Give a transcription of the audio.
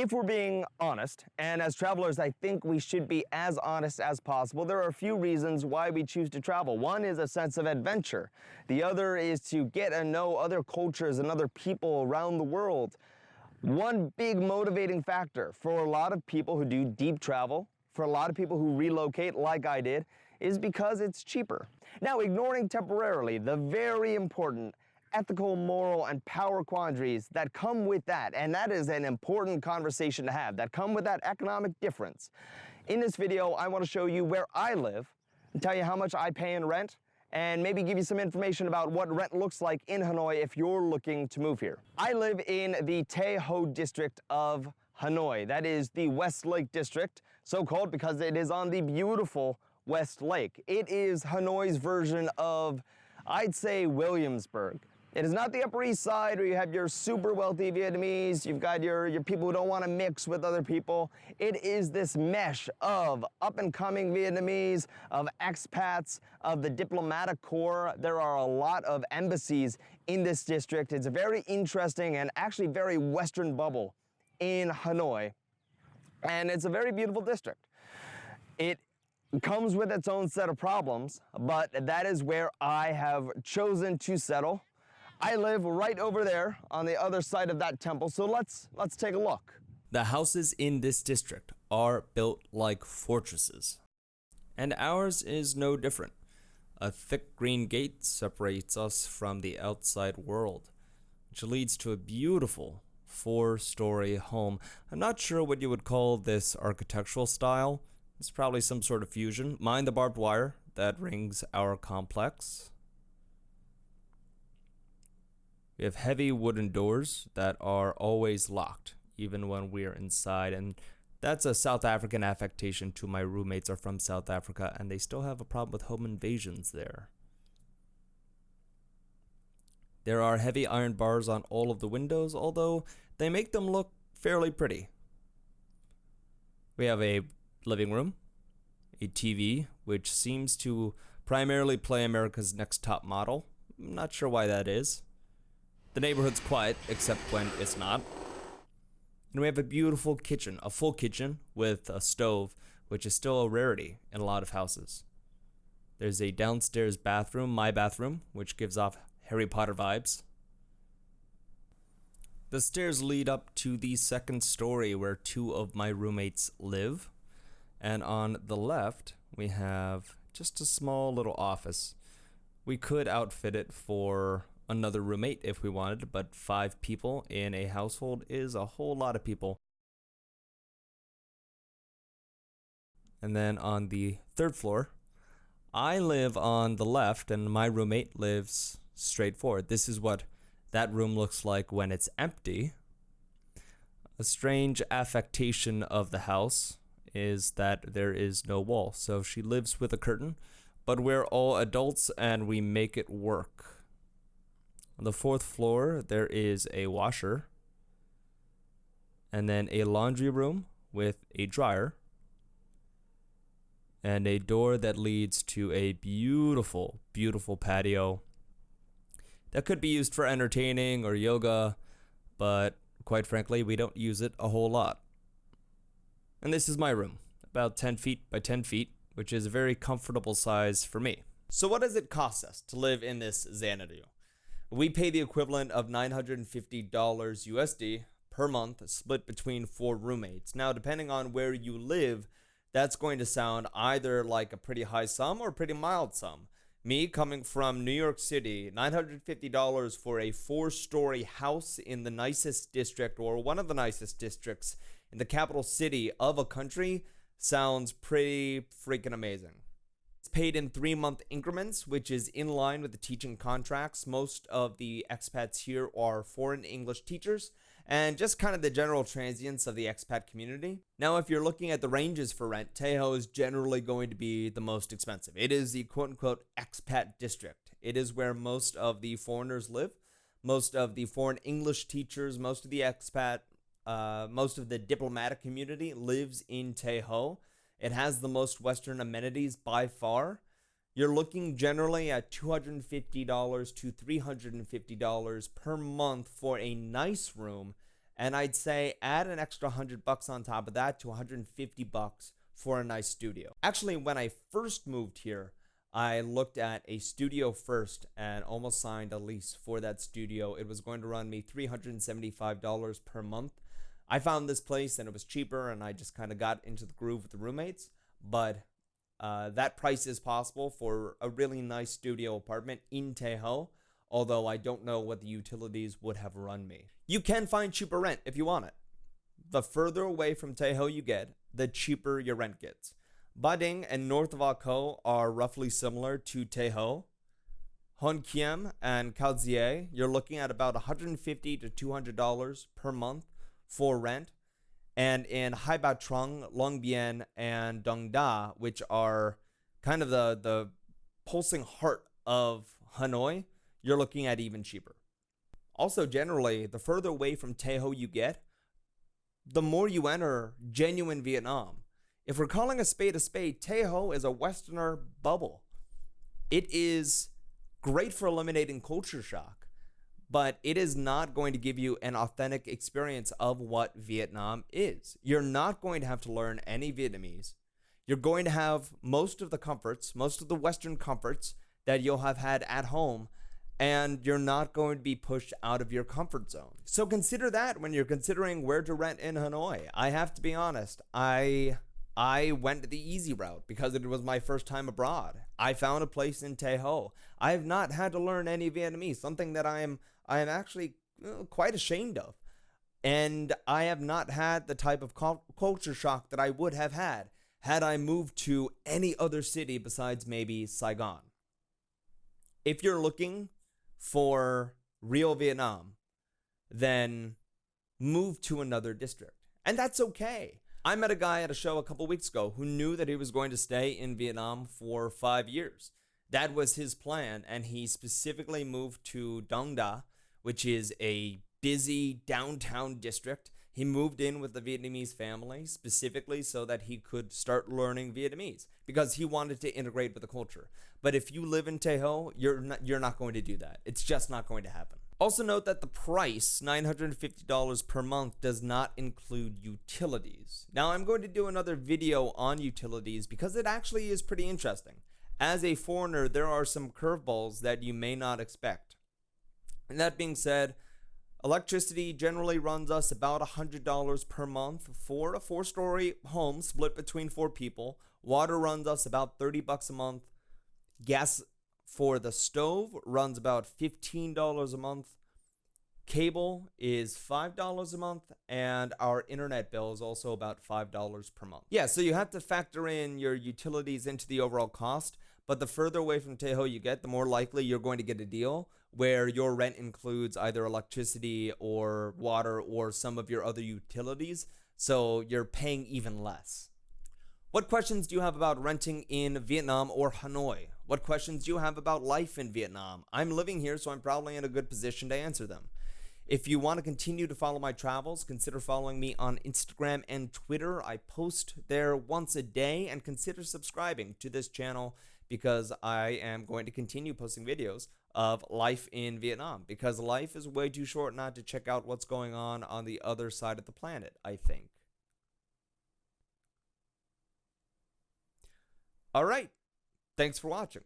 If we're being honest, and as travelers, I think we should be as honest as possible, there are a few reasons why we choose to travel. One is a sense of adventure. The other is to get to know other cultures and other people around the world. One big motivating factor for a lot of people who do deep travel, for a lot of people who relocate like I did, is because it's cheaper. Now, ignoring temporarily the very important ethical, moral, and power quandaries that come with that, and that is an important conversation to have, that come with that economic difference. In this video, I want to show you where I live and tell you how much I pay in rent, and maybe give you some information about what rent looks like in Hanoi if you're looking to move here. I live in the Tay Ho district of Hanoi. That is the West Lake district, so called because it is on the beautiful West Lake. It is Hanoi's version of, I'd say, Williamsburg. It is not the Upper East Side where you have your super wealthy Vietnamese, you've got your people who don't want to mix with other people. It is this mesh of up-and-coming Vietnamese, of expats, of the diplomatic corps. There are a lot of embassies in this district. It's a very interesting and actually very Western bubble in Hanoi. And it's a very beautiful district. It comes with its own set of problems, but that is where I have chosen to settle. I live right over there on the other side of that temple, so let's take a look. The houses in this district are built like fortresses, and ours is no different. A thick green gate separates us from the outside world, which leads to a beautiful 4-story home. I'm not sure what you would call this architectural style. It's probably some sort of fusion. Mind the barbed wire that rings our complex. We have heavy wooden doors that are always locked, even when we're inside, and that's a South African affectation too. My roommates are from South Africa, and they still have a problem with home invasions there. There are heavy iron bars on all of the windows, although they make them look fairly pretty. We have a living room, a TV, which seems to primarily play America's Next Top Model. I'm not sure why that is. The neighborhood's quiet, except when it's not. And we have a beautiful kitchen, a full kitchen with a stove, which is still a rarity in a lot of houses. There's a downstairs bathroom, my bathroom, which gives off Harry Potter vibes. The stairs lead up to the second story where 2 of my roommates live. And on the left, we have just a small little office. We could outfit it for another roommate if we wanted, but 5 people in a household is a whole lot of people. And then on the 3rd floor, I live on the left and my roommate lives straight forward. This is what that room looks like when it's empty. A strange affectation of the house is that there is no wall. So she lives with a curtain, but we're all adults and we make it work. On the 4th floor, there is a washer, and then a laundry room with a dryer, and a door that leads to a beautiful, beautiful patio that could be used for entertaining or yoga, but quite frankly, we don't use it a whole lot. And this is my room, about 10 feet by 10 feet, which is a very comfortable size for me. So what does it cost us to live in this Xanadu? We pay the equivalent of $950 USD per month, split between 4 roommates. Now, depending on where you live, that's going to sound either like a pretty high sum or a pretty mild sum. Me, coming from New York City, $950 for a 4-story house in the nicest district, or one of the nicest districts in the capital city of a country, sounds pretty freaking amazing. It's paid in 3-month increments, which is in line with the teaching contracts. Most of the expats here are foreign English teachers, and just kind of the general transients of the expat community. Now, if you're looking at the ranges for rent, Tay Ho is generally going to be the most expensive. It is the quote-unquote expat district. It is where most of the foreigners live, most of the foreign English teachers, most of the expat, most of the diplomatic community lives in Tay Ho. It has the most Western amenities by far. You're looking generally at $250 to $350 per month for a nice room And I'd say add an extra $100 on top of that to $150 for a nice studio. Actually, when I first moved here, I looked at a studio first and almost signed a lease for that studio. It was going to run me $375 per month. I found this place and it was cheaper, and I just kind of got into the groove with the roommates. But that price is possible for a really nice studio apartment in Tay Ho, although I don't know what the utilities would have run me. You can find cheaper rent if you want it. The further away from Tay Ho you get, the cheaper your rent gets. Ba Ding and north of Ako are roughly similar to Tay Ho. Hon Kiem and Cao Zie, you're looking at about $150 to $200 per month for rent. And in Hai Ba Trung, Long Bien, and Dong Da, which are kind of the pulsing heart of Hanoi, you're looking at even cheaper. Also, generally, the further away from Tay Ho you get, the more you enter genuine Vietnam. If we're calling a spade, Tay Ho is a Westerner bubble. It is great for eliminating culture shock, but it is not going to give you an authentic experience of what Vietnam is. You're not going to have to learn any Vietnamese. You're going to have most of the comforts, most of the Western comforts that you'll have had at home, and you're not going to be pushed out of your comfort zone. So consider that when you're considering where to rent in Hanoi. I have to be honest, I went the easy route because it was my first time abroad. I found a place in Tay Ho. I have not had to learn any Vietnamese, something that I am actually quite ashamed of. And I have not had the type of culture shock that I would have had I moved to any other city besides maybe Saigon. If you're looking for real Vietnam, then move to another district. And that's okay. I met a guy at a show a couple weeks ago who knew that he was going to stay in Vietnam for 5 years. That was his plan, and he specifically moved to Dong Da, which is a busy downtown district. He moved in with the Vietnamese family specifically so that he could start learning Vietnamese because he wanted to integrate with the culture. But if you live in Tay Ho, you're not going to do that. It's just not going to happen. Also note that the price, $950 per month, does not include utilities. Now I'm going to do another video on utilities because it actually is pretty interesting. As a foreigner, there are some curveballs that you may not expect. And that being said, electricity generally runs us about $100 per month for a 4-story home split between 4 people. Water runs us about $30 a month. Gas for the stove runs about $15 a month. Cable is $5 a month, and our internet bill is also about $5 per month. Yeah, so you have to factor in your utilities into the overall cost, but the further away from Tay Ho you get, the more likely you're going to get a deal where your rent includes either electricity or water or some of your other utilities, so you're paying even less. What questions do you have about renting in Vietnam or Hanoi? What questions do you have about life in Vietnam? I'm living here, so I'm probably in a good position to answer them. If you want to continue to follow my travels, consider following me on Instagram and Twitter. I post there once a day, and consider subscribing to this channel because I am going to continue posting videos of life in Vietnam because life is way too short not to check out what's going on the other side of the planet, I think. All right. Thanks for watching.